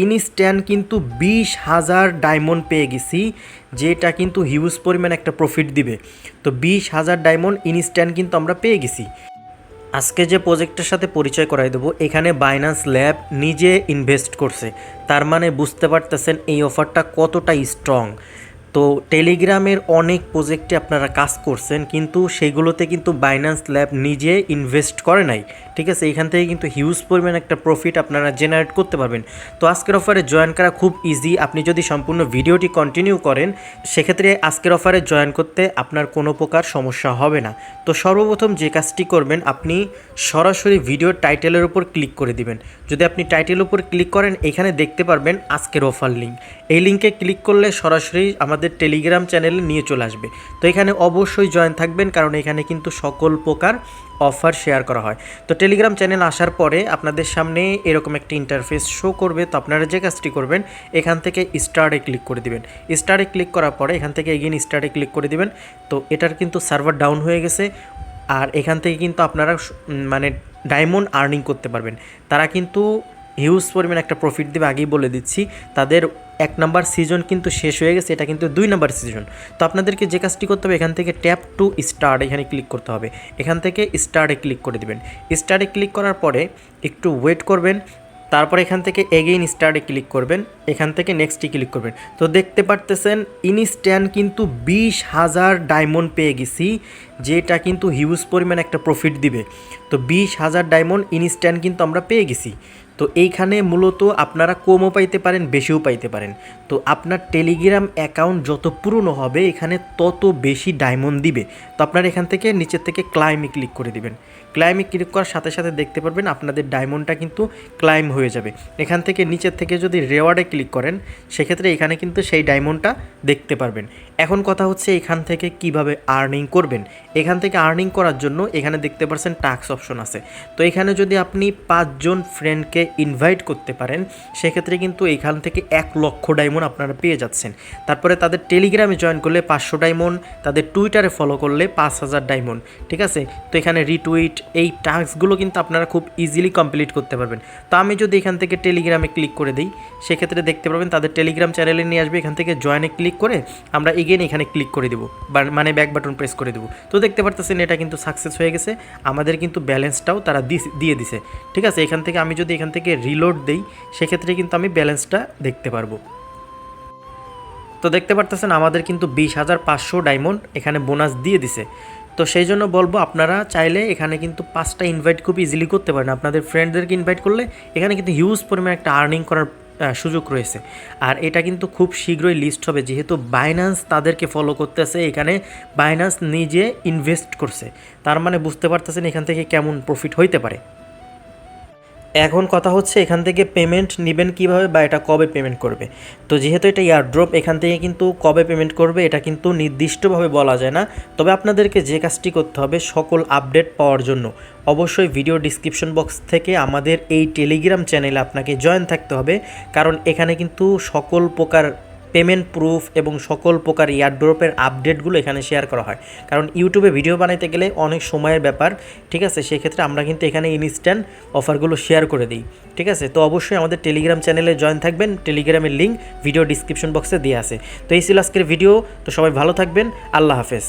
Instant কিন্তু 20,000 diamond পেয়ে গেছি, যেটা কিন্তু হিউজ পরিমাণ একটা প্রফিট দিবে। তো 20,000 ডায়মন্ড ইনস্ট্যান্ট কিন্তু আমরা পেয়ে গেছি। আজকে যে প্রজেক্টের সাথে পরিচয় করাই দেবো, এখানে বাইন্যান্স ল্যাব নিজে ইনভেস্ট করছে। তার মানে বুঝতে পারতেছেন এই অফারটা কতটা স্ট্রং। তো টেলিগ্রামের অনেক প্রজেক্টে আপনারা কাজ করছেন, কিন্তু সেগুলোতে কিন্তু বাইন্যান্স ল্যাব নিজে ইনভেস্ট করে নাই। ঠিক আছে, এখান থেকে কিন্তু হিউজ পরিমাণ একটা প্রফিট আপনারা জেনারেট করতে পারবেন। তো আজকের অফারে জয়েন করা খুব ইজি। আপনি যদি সম্পূর্ণ ভিডিওটি কন্টিনিউ করেন, সেক্ষেত্রে আজকের অফারে জয়েন করতে আপনার কোনো প্রকার সমস্যা হবে না। তো সর্বপ্রথম যে কাজটি করবেন, আপনি সরাসরি ভিডিওর টাইটেলের উপর ক্লিক করে দিবেন। যদি আপনি টাইটেলের উপর ক্লিক করেন, এখানে দেখতে পারবেন আজকের অফার লিঙ্ক। এই লিঙ্কে ক্লিক করলে সরাসরি আমাদের টেলিগ্রাম চ্যানেলে নিয়ে চলে আসবে। তো এখানে অবশ্যই জয়েন থাকবেন, কারণ এখানে কিন্তু সকল প্রকার অফার শেয়ার করা হয়। তো টেলিগ্রাম চ্যানেল আসার পরে আপনাদের সামনে এরকম একটা ইন্টারফেস শো করবে। তো আপনারা যে কাজটি করবেন, এখান থেকে স্টার্টে ক্লিক করে দিবেন। স্টার্টে ক্লিক করার পরে এখান থেকে এগেইন স্টার্টে ক্লিক করে দিবেন। তো এটার কিন্তু সার্ভার ডাউন হয়ে গেছে, আর এখান থেকে কিন্তু আপনারা মানে ডায়মন্ড আর্নিং করতে পারবেন। তারা কিন্তু হিউজ পরিমাণ একটা প্রফিট দেবে, আগেই বলে দিচ্ছি। তাদের 1 নাম্বার সিজন কিন্তু শেষ হয়ে গেছে, এটা কিন্তু 2 নাম্বার সিজন। তো আপনাদেরকে যে কাজটি করতে হবে, এখান থেকে ট্যাপ টু স্টার্ট এখানে ক্লিক করতে হবে। এখান থেকে স্টার্টে ক্লিক করে দেবেন। স্টার্টে ক্লিক করার পরে একটু ওয়েট করবেন, তারপর এখান থেকে এগেইন স্টার্টে ক্লিক করবেন, এখান থেকে নেক্সটে ক্লিক করবেন। তো দেখতে পারতেছেন ইনস্ট্যান্ট কিন্তু 20,000 ডায়মন্ড পেয়ে গেছি, যেটা কিন্তু হিউজ পরিমাণ একটা প্রফিট দিবে। তো 20,000 ডায়মন্ড ইনস্ট্যান্ট কিন্তু আমরা পেয়ে গেছি। তো এইখানে মূলত আপনারা কমও পাইতে পারেন, বেশিও পাইতে পারেন। তো আপনার টেলিগ্রাম অ্যাকাউন্ট যত পুরনো হবে, এখানে তত বেশি ডায়মন্ড দিবে। তো আপনারা এখান থেকে নিচের থেকে ক্লাইমে ক্লিক করে দিবেন। ক্লাইমে ক্লিক করার সাথে সাথে দেখতে পারবেন আপনাদের ডায়মন্ডটা কিন্তু ক্লাইম হয়ে যাবে। এখান থেকে নিচের থেকে যদি রেওয়ার্ডে ক্লিক করেন, সেক্ষেত্রে এখানে কিন্তু সেই ডায়মন্ডটা দেখতে পারবেন। এখন কথা হচ্ছে এখান থেকে কিভাবে আর্নিং করবেন। এখান থেকে আর্নিং করার জন্য এখানে দেখতে পাচ্ছেন টাস্ক অপশন আছে। তো এখানে যদি আপনি 5 জন ফ্রেন্ডকে ইনভাইট করতে পারেন, সেক্ষেত্রে কিন্তু এখান থেকে 1 লক্ষ ডায়মন্ড আপনারা পেয়ে যাচ্ছেন। তারপরে তাদের টেলিগ্রামে জয়েন করলে 500 ডায়মন্ড, তাদের টুইটারে ফলো করলে 5,000 ডায়মন্ড। ঠিক আছে, তো এখানে রিটুইট, এই টাস্কগুলো কিন্তু আপনারা খুব ইজিলি কমপ্লিট করতে পারবেন। তো আমি যদি এখান থেকে টেলিগ্রামে ক্লিক করে দিই, সেক্ষেত্রে দেখতে পারবেন তাদের টেলিগ্রাম চ্যানেলে নিয়ে আসবে। এখান থেকে জয়েনে ক্লিক করে আমরা এগেন এখানে ক্লিক করে দেবো, মানে ব্যাক বাটন প্রেস করে দেবো। তো দেখতে পারতেছেন এটা কিন্তু সাকসেস হয়ে গেছে। আমাদের কিন্তু ব্যালেন্সটাও তারা দিয়ে দিছে। ঠিক আছে, এখান থেকে আমি যদি এখান থেকে রিলোড দেই, সেক্ষেত্রে কিন্তু আমি ব্যালেন্সটা দেখতে পারবো। তো দেখতে পারতেছেন আমাদের কিন্তু 20,500 ডায়মন্ড এখানে বোনাস দিয়ে দিছে। তো সেই জন্য বলবো, আপনারা চাইলে এখানে কিন্তু 5টা ইনভাইট খুব ইজিলি করতে পারেন। আপনাদের ফ্রেন্ডদেরকে ইনভাইট করলে এখানে কিন্তু হিউজ পরিমাণ একটা আর্নিং করার সুযোগ রয়েছে। আর এটা কিন্তু খুব শীঘ্রই লিস্ট হবে, যেহেতু বাইন্যান্স তাদেরকে ফলো করতেছে। এখানে বাইন্যান্স নিজে ইনভেস্ট করছে, তার মানে বুঝতে পারতেছেন এখান থেকে কেমন প্রফিট হইতে পারে। এখন কথা হচ্ছে এখান থেকে পেমেন্ট নেবেন কিভাবে, বা এটা কবে পেমেন্ট করবে। তো যেহেতু এটা এয়ারড্রপ, এখান থেকে কিন্তু কবে পেমেন্ট করবে এটা কিন্তু নির্দিষ্টভাবে বলা যায় না। তবে আপনাদেরকে যে কাজটি করতে হবে, সকল আপডেট পাওয়ার জন্য অবশ্যই ভিডিও ডিসক্রিপশন বক্স থেকে আমাদের এই টেলিগ্রাম চ্যানেলে আপনাকে জয়েন থাকতে হবে। কারণ এখানে কিন্তু সকল প্রকার পেমেন্ট প্রুফ এবং সকল প্রকার এয়ারড্রপের আপডেটগুলো এখানে শেয়ার করা হয়। কারণ ইউটিউবে ভিডিও বানাইতে গেলে অনেক সময়ের ব্যাপার। ঠিক আছে, সেক্ষেত্রে আমরা কিন্তু এখানে ইনস্ট্যান্ট অফারগুলো শেয়ার করে দিই। ঠিক আছে, তো অবশ্যই আমাদের টেলিগ্রাম চ্যানেলে জয়েন থাকবেন। টেলিগ্রামের লিঙ্ক ভিডিও ডিসক্রিপশন বক্সে দেওয়া আছে। তো এই ছিল আজকের ভিডিও। তো সবাই ভালো থাকবেন, আল্লাহ হাফেজ।